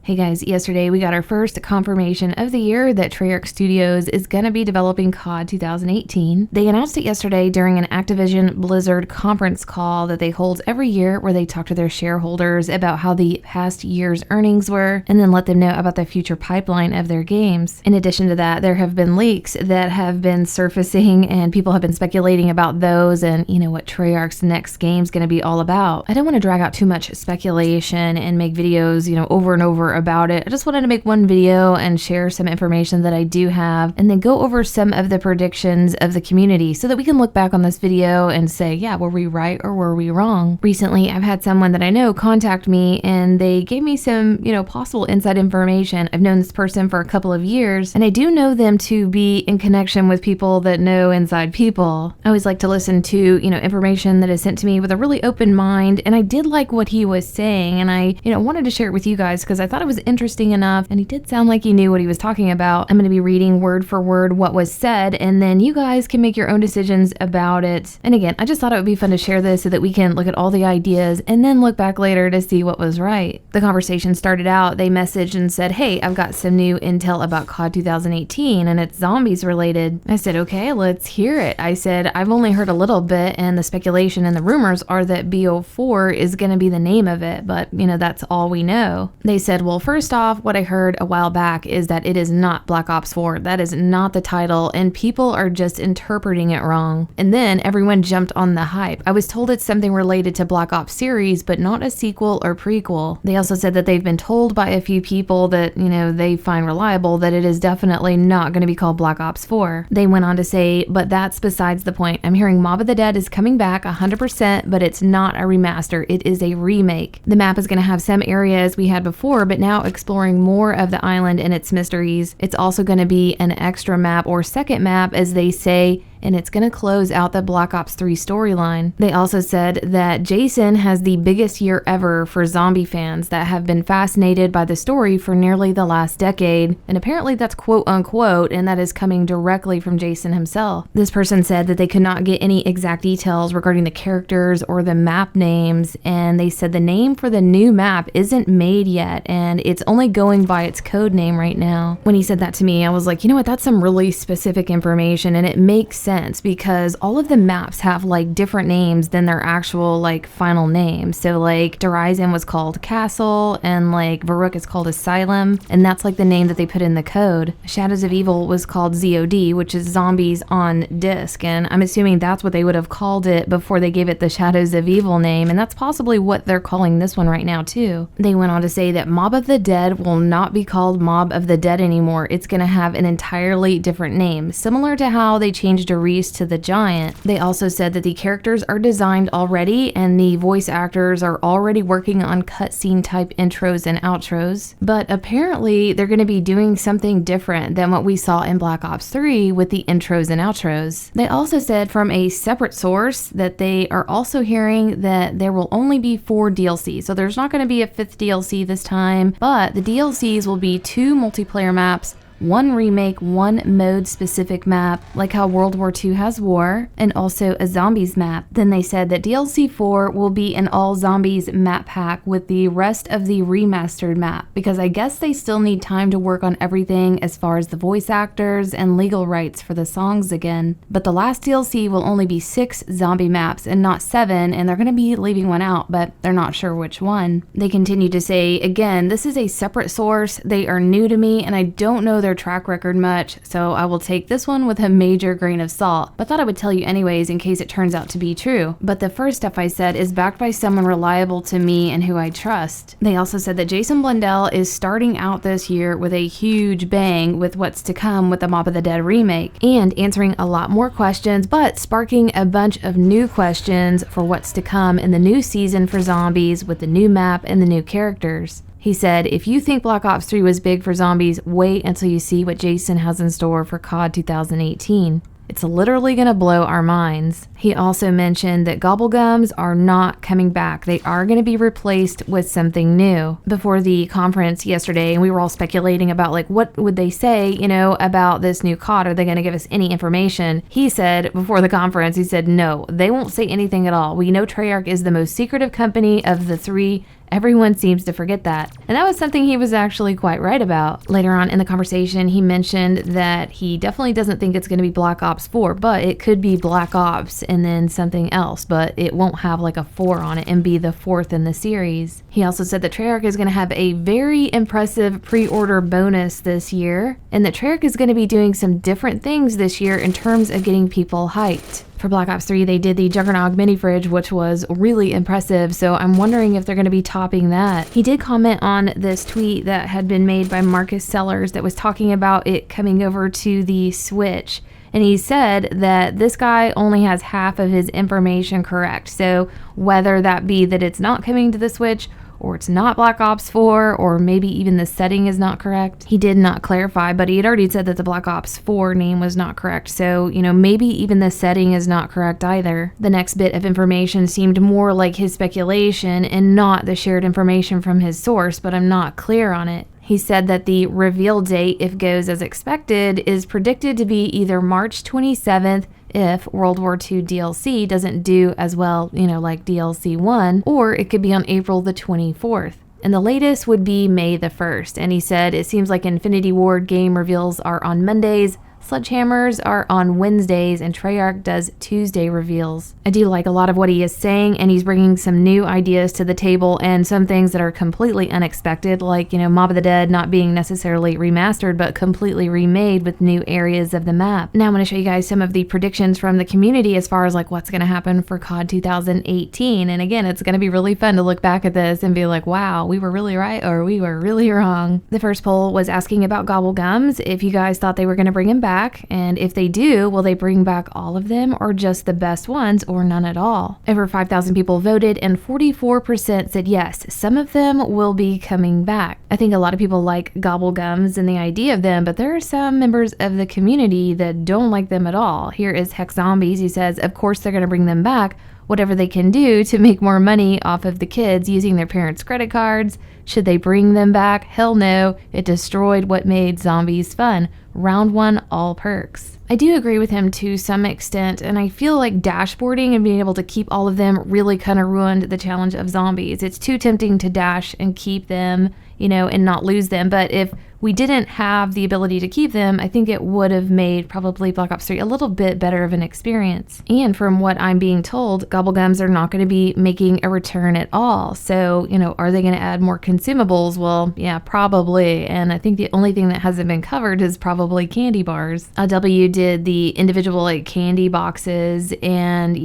Hey guys, yesterday we got our first confirmation of the year that Treyarch Studios is going to be developing COD 2018. They announced it yesterday during an Activision Blizzard conference call that they hold every year where they talk to their shareholders about how the past year's earnings were and then let them know about the future pipeline of their games. In addition to that, there have been leaks that have been surfacing and people have been speculating about those and what Treyarch's next game is going to be all about. I don't want to drag out too much speculation and make videos, over and over about it. I just wanted to make one video and share some information that I do have and then go over some of the predictions of the community so that we can look back on this video and say, yeah, were we right or were we wrong? Recently, I've had someone that I know contact me and they gave me some, possible inside information. I've known this person for a couple of years and I do know them to be in connection with people that know inside people. I always like to listen to, information that is sent to me with a really open mind, and I did like what he was saying and I, wanted to share it with you guys because I thought it was interesting enough and he did sound like he knew what he was talking about. I'm going to be reading word for word what was said and then you guys can make your own decisions about it. And again, I just thought it would be fun to share this so that we can look at all the ideas and then look back later to see what was right. The conversation started out, they messaged and said, hey, I've got some new intel about COD 2018 and it's zombies related. I said, okay, let's hear it. I said, I've only heard a little bit and the speculation and the rumors are that BO4 is going to be the name of it, but that's all we know. They said, well, first off, what I heard a while back is that it is not Black Ops 4. That is not the title, and people are just interpreting it wrong. And then everyone jumped on the hype. I was told it's something related to Black Ops series, but not a sequel or prequel. They also said that they've been told by a few people that, they find reliable that it is definitely not going to be called Black Ops 4. They went on to say, but that's besides the point. I'm hearing Mob of the Dead is coming back 100%, but it's not a remaster. It is a remake. The map is going to have some areas we had before, but now exploring more of the island and its mysteries. It's also going to be an extra map or second map, as they say, and it's going to close out the Black Ops 3 storyline. They also said that Jason has the biggest year ever for zombie fans that have been fascinated by the story for nearly the last decade, and apparently that's quote unquote, and that is coming directly from Jason himself. This person said that they could not get any exact details regarding the characters or the map names, and they said the name for the new map isn't made yet, and it's only going by its code name right now. When he said that to me, I was like, you know what, that's some really specific information, and it makes sense because all of the maps have different names than their actual final name. So Derizen was called Castle and Varuk is called Asylum, and that's the name that they put in the code. Shadows of Evil was called ZOD, which is Zombies on Disc, and I'm assuming that's what they would have called it before they gave it the Shadows of Evil name, and that's possibly what they're calling this one right now too. They went on to say that Mob of the Dead will not be called Mob of the Dead anymore. It's going to have an entirely different name, similar to how they changed Reese to the Giant. They also said that the characters are designed already and the voice actors are already working on cutscene type intros and outros, but apparently they're going to be doing something different than what we saw in Black Ops 3 with the intros and outros. They also said from a separate source that they are also hearing that there will only be 4 DLCs, so there's not going to be a 5th DLC this time, but the DLCs will be 2 multiplayer maps, 1 remake, 1 mode specific map, like how World War II has war, and also a zombies map. Then they said that DLC 4 will be an all zombies map pack with the rest of the remastered map, because I guess they still need time to work on everything as far as the voice actors and legal rights for the songs again. But the last DLC will only be 6 zombie maps and not 7, and they're going to be leaving one out, but they're not sure which one. They continue to say, again, this is a separate source, they are new to me, and I don't know their track record much, so I will take this one with a major grain of salt, but thought I would tell you anyways in case it turns out to be true. But the first stuff I said is backed by someone reliable to me and who I trust. They also said that Jason Blundell is starting out this year with a huge bang with what's to come with the Mob of the Dead remake, and answering a lot more questions, but sparking a bunch of new questions for what's to come in the new season for zombies with the new map and the new characters. He said, if you think Black Ops 3 was big for zombies, wait until you see what Jason has in store for COD 2018. It's literally going to blow our minds. He also mentioned that Gobblegums are not coming back. They are going to be replaced with something new. Before the conference yesterday, and we were all speculating about what would they say, about this new COD? Are they going to give us any information? He said before the conference, he said, no, they won't say anything at all. We know Treyarch is the most secretive company of the 3 Everyone seems to forget that. And that was something he was actually quite right about. Later on in the conversation, he mentioned that he definitely doesn't think it's going to be Black Ops 4, but it could be Black Ops and then something else, but it won't have like a 4 on it and be the 4th in the series. He also said that Treyarch is going to have a very impressive pre-order bonus this year, and that Treyarch is going to be doing some different things this year in terms of getting people hyped. For Black Ops 3, they did the Juggernog mini fridge, which was really impressive, so I'm wondering if they're going to be topping that. He did comment on this tweet that had been made by Marcus Sellers that was talking about it coming over to the Switch. And he said that this guy only has half of his information correct. So whether that be that it's not coming to the Switch, or it's not Black Ops 4, or maybe even the setting is not correct. He did not clarify, but he had already said that the Black Ops 4 name was not correct, so, maybe even the setting is not correct either. The next bit of information seemed more like his speculation and not the shared information from his source, but I'm not clear on it. He said that the reveal date, if goes as expected, is predicted to be either March 27th, if World War II DLC doesn't do as well, like DLC 1, or it could be on April the 24th. And the latest would be May the 1st. And he said it seems like Infinity Ward game reveals are on Mondays, Sledgehammers are on Wednesdays, and Treyarch does Tuesday reveals. I do like a lot of what he is saying, and he's bringing some new ideas to the table and some things that are completely unexpected, like, Mob of the Dead not being necessarily remastered, but completely remade with new areas of the map. Now I'm going to show you guys some of the predictions from the community as far as like what's going to happen for COD 2018. And again, it's going to be really fun to look back at this and be like, wow, we were really right or we were really wrong. The first poll was asking about Gobblegums, if you guys thought they were going to bring him back. And if they do, will they bring back all of them or just the best ones or none at all? Over 5,000 people voted and 44% said yes, some of them will be coming back. I think a lot of people like Gobblegums and the idea of them, but there are some members of the community that don't like them at all. Here is Hex Zombies. He says, of course they're going to bring them back, whatever they can do to make more money off of the kids using their parents' credit cards. Should they bring them back? Hell no. It destroyed what made zombies fun. Round 1, all perks. I do agree with him to some extent, and I feel like dashboarding and being able to keep all of them really kind of ruined the challenge of zombies. It's too tempting to dash and keep them, and not lose them. But if we didn't have the ability to keep them, I think it would have made probably Black Ops 3 a little bit better of an experience. And from what I'm being told, Gobblegums are not going to be making a return at all. So, are they going to add more consumables? Well, yeah, probably. And I think the only thing that hasn't been covered is probably candy bars. W did the individual candy boxes, and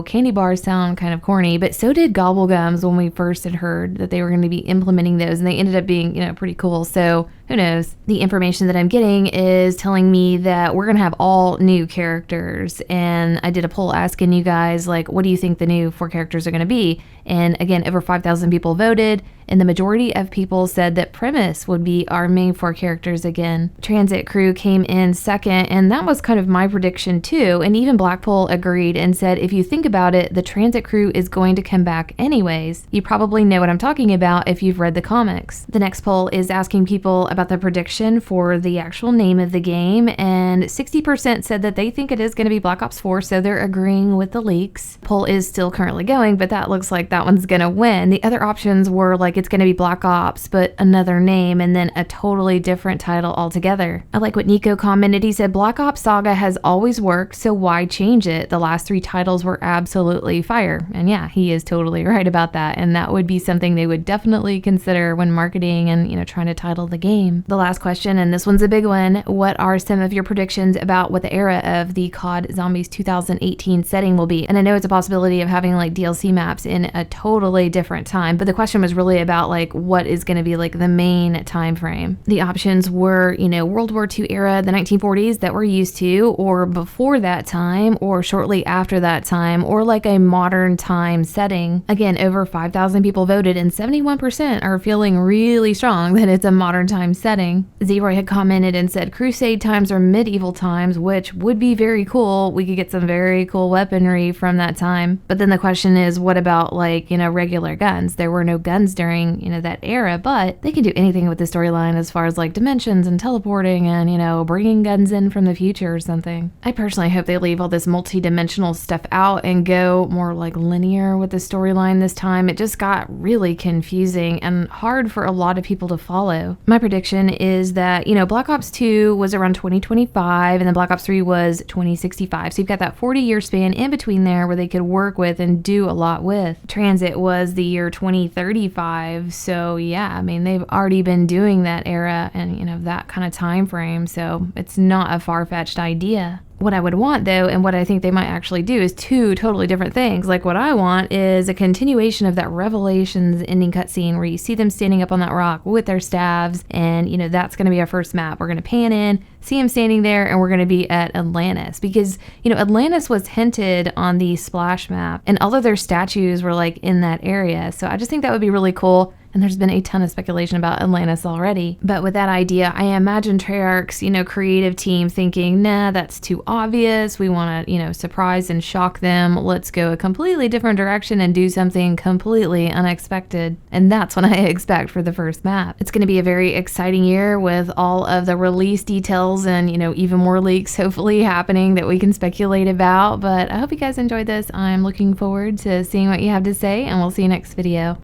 candy bars sound kind of corny, but so did Gobblegums when we first had heard that they were going to be implementing those, and they ended up being pretty cool. So who knows? The information that I'm getting is telling me that we're going to have all new characters. And I did a poll asking you guys, like, what do you think the new 4 characters are going to be? And again, over 5,000 people voted, and the majority of people said that Premise would be our main 4 characters again. Transit Crew came in second, and that was kind of my prediction too. And even Blackpool agreed and said, if you think about it, the Transit Crew is going to come back anyways. You probably know what I'm talking about if you've read the comics. The next poll is asking people about the prediction for the actual name of the game, and 60% said that they think it is going to be Black Ops 4, so they're agreeing with the leaks. Poll is still currently going, but that looks like that one's going to win. The other options were like it's going to be Black Ops, but another name, and then a totally different title altogether. I like what Nico commented. He said, Black Ops Saga has always worked, so why change it? The last 3 titles were absolutely fire. And yeah, he is totally right about that, and that would be something they would definitely consider when marketing and, trying to title the game. The last question, and this one's a big one, what are some of your predictions about what the era of the COD Zombies 2018 setting will be? And I know it's a possibility of having like DLC maps in a totally different time, but the question was really about like what is going to be like the main time frame. The options were, World War II era, the 1940s that we're used to, or before that time, or shortly after that time, or like a modern time setting. Again, over 5,000 people voted, and 71% are feeling really strong that it's a modern time setting. Zeroy had commented and said Crusade times are medieval times, which would be very cool. We could get some very cool weaponry from that time. But then the question is, what about like, regular guns? There were no guns during during, that era, but they can do anything with the storyline as far as like dimensions and teleporting and, bringing guns in from the future or something. I personally hope they leave all this multi-dimensional stuff out and go more like linear with the storyline this time. It just got really confusing and hard for a lot of people to follow. My prediction is that, Black Ops 2 was around 2025 and then Black Ops 3 was 2065. So you've got that 40-year span in between there where they could work with and do a lot with. Transit was the year 2035. So yeah, they've already been doing that era and, that kind of time frame. So it's not a far-fetched idea. What I would want, though, and what I think they might actually do is two totally different things. Like, what I want is a continuation of that Revelations ending cutscene where you see them standing up on that rock with their staves, and, that's going to be our first map. We're going to pan in, see them standing there, and we're going to be at Atlantis. Because, Atlantis was hinted on the Splash map, and all of their statues were, like, in that area. So I just think that would be really cool. And there's been a ton of speculation about Atlantis already. But with that idea, I imagine Treyarch's, creative team thinking, nah, that's too obvious. We want to, surprise and shock them. Let's go a completely different direction and do something completely unexpected. And that's what I expect for the first map. It's going to be a very exciting year with all of the release details and, even more leaks hopefully happening that we can speculate about. But I hope you guys enjoyed this. I'm looking forward to seeing what you have to say, and we'll see you next video.